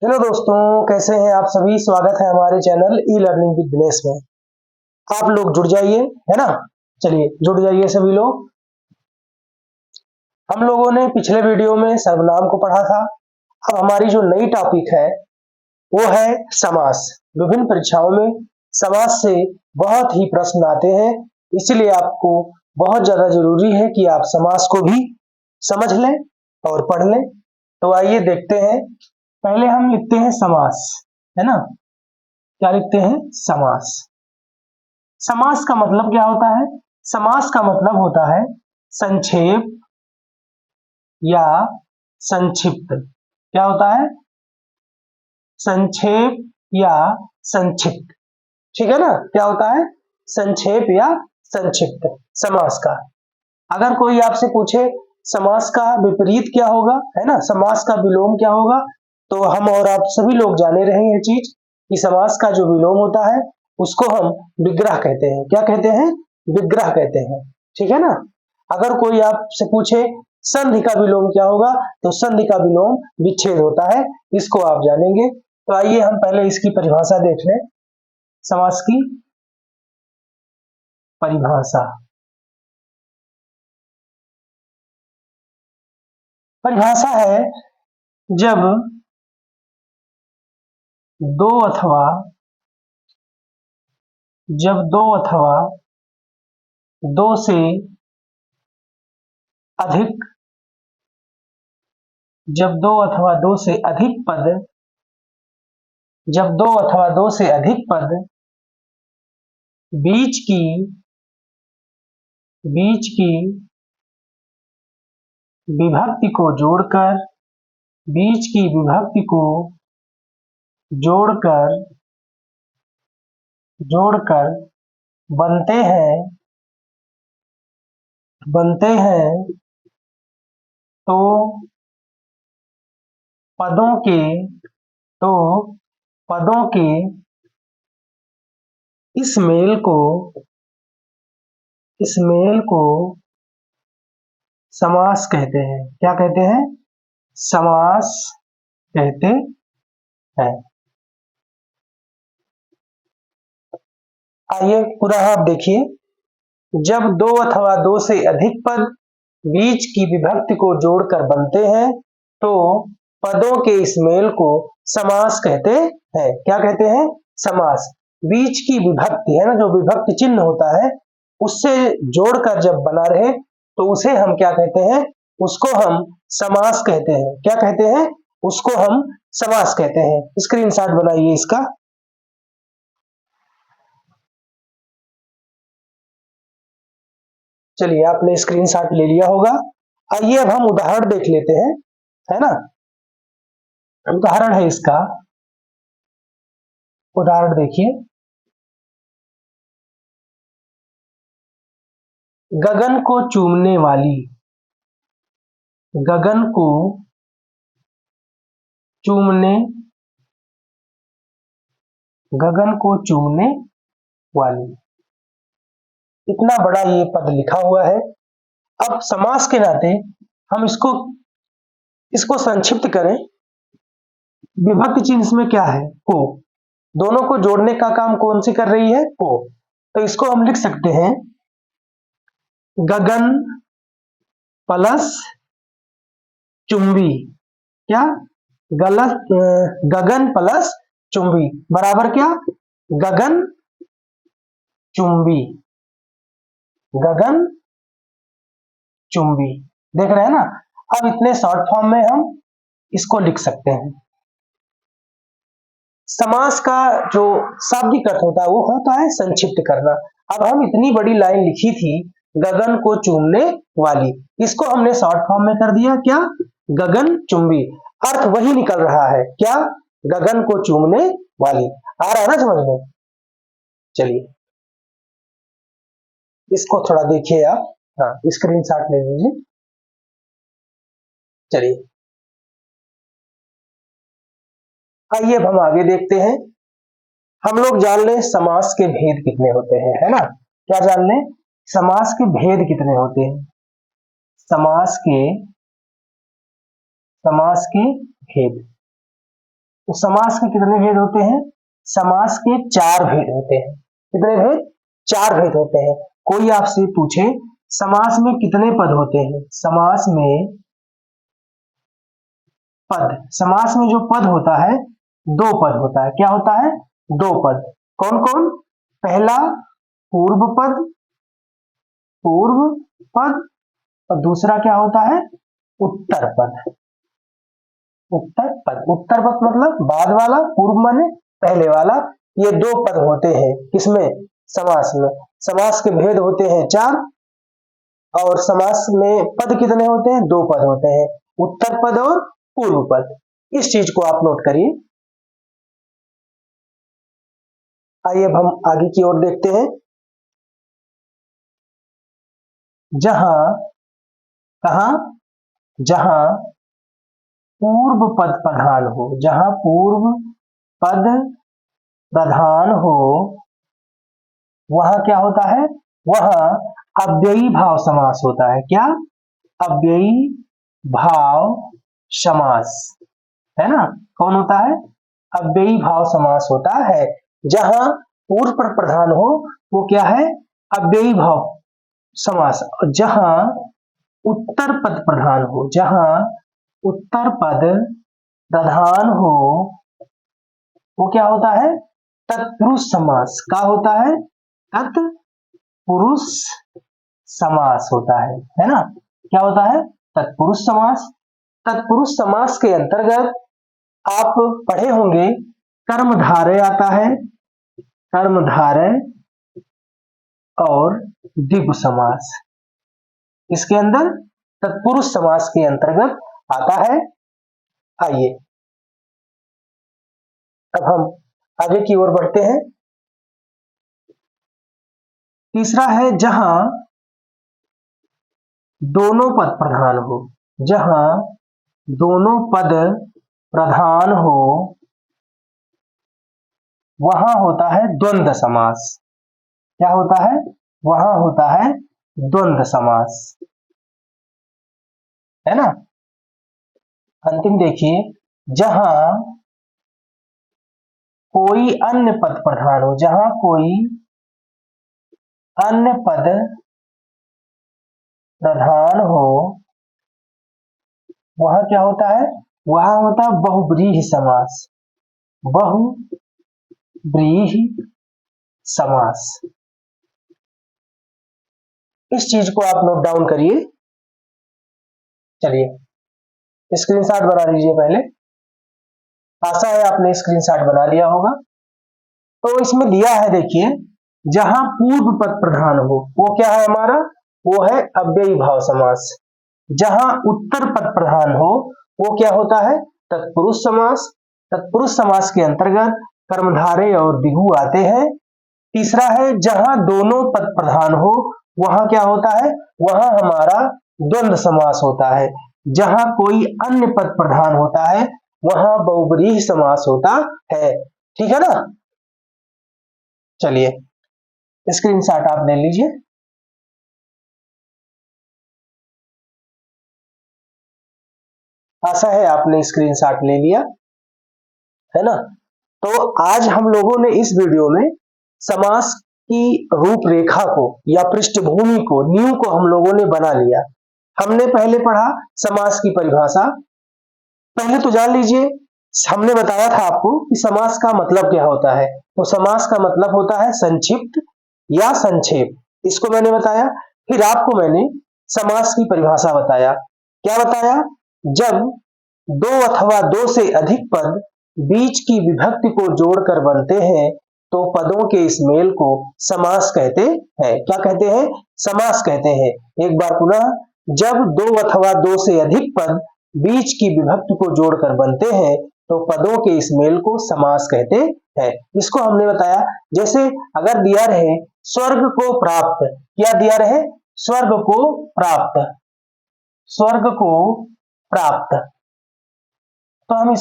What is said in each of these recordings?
Hello दोस्तों, कैसे हैं आप सभी। स्वागत है हमारे channel e learning with Dinesh में। आप लोग जुड़ जाइए, है ना। चलिए जुड़ जाइए सभी लोग। हम लोगों ने पिछले वीडियो में सर्वनाम को पढ़ा था। अब हमारी जो नई टॉपिक है वो है समास। विभिन्न परीक्षाओं में समास से बहुत ही प्रश्न आते हैं, इसलिए आपको बहुत ज्यादा जरूरी है कि आप समास को भी समझ लें और पढ़ लें। तो आइए देखते हैं। पहले हम लिखते हैं समास, है ना। क्या लिखते हैं? समास। समास का मतलब क्या होता है? समास का मतलब होता है संक्षेप या संक्षिप्त। क्या होता है? संक्षेप या संक्षिप्त। ठीक है ना। क्या होता है? संक्षेप या संक्षिप्त समास का। अगर कोई आपसे पूछे समास का विपरीत क्या होगा, है ना, समास का विलोम क्या होगा, तो हम और आप सभी लोग जाने रहे हैं चीज कि समास का जो विलोम होता है उसको हम विग्रह कहते हैं। क्या कहते हैं? विग्रह कहते हैं। ठीक है ना। अगर कोई आपसे पूछे संधि का विलोम क्या होगा, तो संधि का विलोम विच्छेद होता है। इसको आप जानेंगे। तो आइए हम पहले इसकी परिभाषा देख लें। समास की परिभाषा। परिभाषा है जब दो अथवा दो से अधिक पद बीच की विभक्ति को जोड़कर बनते हैं तो पदों के इस मेल को समास कहते हैं। क्या कहते हैं? समास कहते हैं। आइए पूरा आप देखिए। जब दो अथवा दो से अधिक पद बीच की विभक्ति को जोड़कर बनते हैं तो पदों के इस मेल को समास कहते हैं। क्या कहते हैं? समास। बीच की विभक्ति है ना, जो विभक्ति चिन्ह होता है उससे जोड़कर जब बना रहे तो उसे हम क्या कहते हैं? उसको हम समास कहते हैं। क्या कहते हैं? उसको हम समास कहते हैं। स्क्रीनशॉट बनाइए इसका। चलिए आपने स्क्रीनशॉट ले लिया होगा। आइए अब हम उदाहरण देख लेते हैं, है ना। उदाहरण है इसका। उदाहरण देखिए। गगन को चूमने वाली। गगन को चूमने गगन को चूमने वाली। इतना बड़ा ये पद लिखा हुआ है। अब समास के नाते हम इसको संक्षिप्त करें। विभक्ति चिन्ह इसमें क्या है? को। दोनों को जोड़ने का काम कौन सी कर रही है? को। तो इसको हम लिख सकते हैं गगन प्लस चुंबी। क्या? गगन प्लस चुंबी बराबर क्या? गगन चुंबी। गगन चुंबी। देख रहे हैं ना। अब इतने शॉर्ट फॉर्म में हम इसको लिख सकते हैं। समास का जो शाब्दिक अर्थ होता है वो होता है संक्षिप्त करना। अब हम इतनी बड़ी लाइन लिखी थी गगन को चूमने वाली, इसको हमने शॉर्ट फॉर्म में कर दिया। क्या? गगन चुंबी। अर्थ वही निकल रहा है। क्या? गगन को चूमने वाली। आ रहा है ना समझ में। चलिए इसको थोड़ा देखिए आप। हाँ, स्क्रीनशॉट ले लीजिए। चलिए आइए अब हम आगे देखते हैं। हम लोग जान लें समास के भेद कितने होते हैं, है ना। क्या जान लें? समास के भेद कितने होते हैं। समास के भेद। तो समास के कितने भेद होते हैं? समास के 4 भेद होते हैं। कितने भेद? 4 भेद होते हैं। कोई आपसे पूछे समास में कितने पद होते हैं? समास में पद, समास में जो पद होता है 2 पद होता है। क्या होता है? 2 पद। कौन कौन? पहला पूर्व पद, पूर्व पद, और दूसरा क्या होता है? उत्तर पद। उत्तर पद, उत्तर पद मतलब बाद वाला, पूर्व माने पहले वाला। ये 2 पद होते हैं किसमें? समास में। समास के भेद होते हैं 4 और समास में पद कितने होते हैं? 2 पद होते हैं, उत्तर पद और पूर्व पद। इस चीज को आप नोट करिए। आइए अब हम आगे की ओर देखते हैं। जहां, कहा? जहां पूर्व पद प्रधान हो, जहां पूर्व पद प्रधान हो, वहां क्या होता है? वहां अव्ययी भाव समास होता है। क्या? अव्ययी भाव समास, है ना? कौन होता है? अव्ययी भाव समास होता है। जहां पूर्व पद प्रधान हो वो क्या है? अव्ययी भाव समास। जहां उत्तर पद प्रधान हो, जहां उत्तर पद प्रधान हो वो क्या होता है? तत्पुरुष समास। क्या होता है? तत्पुरुष समास होता है ना? क्या होता है? तत्पुरुष समास। तत्पुरुष समास के अंतर्गत आप पढ़े होंगे कर्मधारय आता है, कर्मधारय और द्विगु समास। इसके अंदर तत्पुरुष समास के अंतर्गत आता है। आइए अब हम आगे की ओर बढ़ते हैं। तीसरा है जहां दोनों पद प्रधान हो, जहां दोनों पद प्रधान हो वहां होता है द्वंद्व समास। क्या होता है? वहां होता है द्वंद्व समास, है ना? अंतिम देखिए, जहां कोई अन्य पद प्रधान हो, जहां कोई अन्य पद प्रधान हो वहां क्या होता है? वहां होता है बहुव्रीहि समास, बहुव्रीहि समास। इस चीज को आप नोट डाउन करिए। चलिए स्क्रीनशॉट बना लीजिए पहले। आशा है आपने स्क्रीनशॉट बना लिया होगा। तो इसमें दिया है देखिए, जहां पूर्व पद प्रधान हो वो क्या है हमारा? वो है अव्ययी भाव समास। जहां उत्तर पद प्रधान हो वो क्या होता है? तत्पुरुष समास। तत्पुरुष समास के अंतर्गत कर्मधारय और द्विगु आते हैं। तीसरा है जहां दोनों पद प्रधान हो वहां क्या होता है? वहां हमारा द्वंद्व समास होता है। जहां कोई अन्य पद प्रधान होता है वहां बहुव्रीहि समास होता है। ठीक है ना? चलिए स्क्रीनशॉट आप ले लीजिए। आशा है आपने स्क्रीनशॉट ले लिया, है ना? तो आज हम लोगों ने इस वीडियो में समास की रूपरेखा को या पृष्ठभूमि को, नींव को हम लोगों ने बना लिया। हमने पहले पढ़ा समास की परिभाषा। पहले तो जान लीजिए, हमने बताया था आपको कि समास का मतलब क्या होता है। तो समास का मतलब होता है संक्षिप्त या संक्षेप, इसको मैंने बताया। फिर आपको मैंने समास की परिभाषा बताया। क्या बताया? जब 2 अथवा 2 से अधिक पद बीच की विभक्ति को जोड़कर बनते हैं तो पदों के इस मेल को समास कहते हैं। क्या कहते हैं? समास कहते हैं। एक बार पुनः, जब 2 अथवा 2 से अधिक पद बीच की विभक्ति को जोड़कर बनते हैं तो पदों के इस मेल को समास कहते हैं। इसको हमने बताया। जैसे अगर दिया रहे स्वर्ग को प्राप्त, क्या दिया रहे? स्वर्ग को प्राप्त, स्वर्ग को प्राप्त, तो हम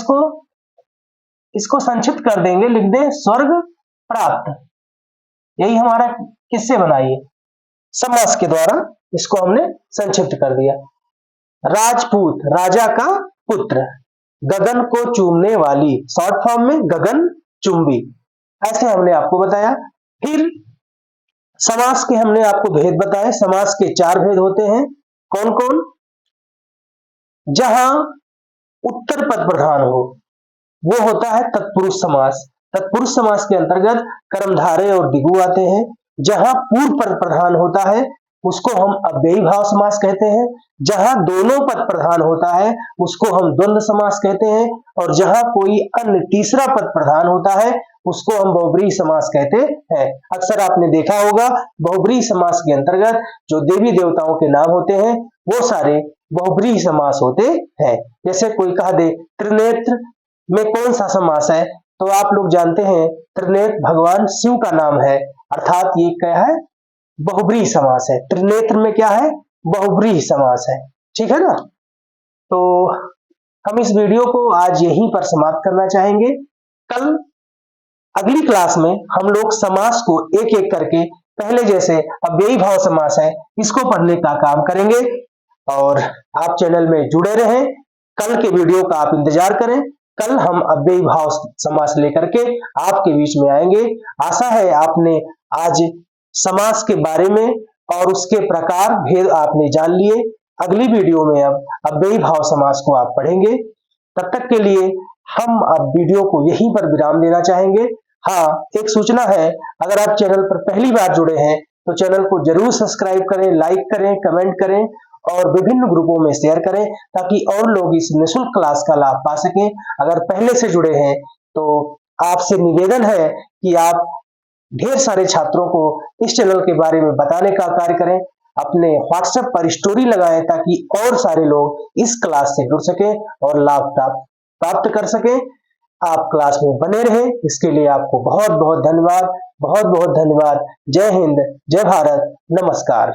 इसको संक्षिप्त कर देंगे, लिख दें स्वर्ग प्राप्त। यही हमारा किससे बनाइए? समास के द्वारा इसको हमने संक्षिप्त कर दिया। राजपूत, राजा का पुत्र, गगन को चूमने वाली, शॉर्ट फॉर्म में गगन चुंबी, ऐसे हमने आपको बताया। फिर समास के हमने आपको भेद बताए। समास के 4 भेद होते हैं। कौन कौन? जहां उत्तर पद प्रधान हो वो होता है तत्पुरुष समास। तत्पुरुष समास के अंतर्गत कर्मधारय और दिगु आते हैं। जहां पूर्व पद प्रधान होता है उसको हम अव्ययी भाव समास कहते हैं। जहां दोनों पद प्रधान होता है उसको हम द्वंद्व समास कहते हैं। और जहां कोई अन्य तीसरा पद प्रधान होता है उसको हम बहुब्रीहि समास कहते हैं। अक्सर आपने देखा होगा बहुब्रीहि समास के अंतर्गत जो देवी देवताओं के नाम होते हैं वो सारे बहुब्रीहि समास होते हैं। जैसे कोई कह दे त्रिनेत्र में कौन सा समास है, तो आप लोग जानते हैं त्रिनेत्र भगवान शिव का नाम है, अर्थात ये क्या है? बहुब्रीहि समास है। त्रिनेत्र में क्या है? बहुब्रीहि समास है। ठीक है ना? तो हम इस वीडियो को आज यहीं पर समाप्त करना चाहेंगे। कल अगली क्लास में हम लोग समास को एक एक करके पहले जैसे अव्ययी भाव समास है इसको पढ़ने का काम करेंगे। और आप चैनल में जुड़े रहें, कल के वीडियो का आप इंतजार करें। कल हम अव्ययी भाव समास लेकर के आपके बीच में आएंगे। आशा है आपने आज समास के बारे में और उसके प्रकार भेद आपने जान लिए। अगली वीडियो में अब अव्ययी भाव समास को आप पढ़ेंगे। तब तक के लिए हम अब वीडियो को यहीं पर विराम देना चाहेंगे। हाँ, एक सूचना है, अगर आप चैनल पर पहली बार जुड़े हैं तो चैनल को जरूर सब्सक्राइब करें, लाइक करें, कमेंट करें और विभिन्न ग्रुपों में शेयर करें ताकि और लोग इस निःशुल्क क्लास का लाभ पा सकें। अगर पहले से जुड़े हैं तो आपसे निवेदन है कि आप ढेर सारे छात्रों को इस चैनल के बारे में बताने का कार्य करें। अपने व्हाट्सएप पर स्टोरी लगाएं ताकि और सारे लोग इस क्लास से जुड़ सकें और लाभ प्राप्त कर सकें। आप क्लास में बने रहें, इसके लिए आपको बहुत बहुत धन्यवाद। बहुत बहुत धन्यवाद। जय हिंद, जय भारत, नमस्कार।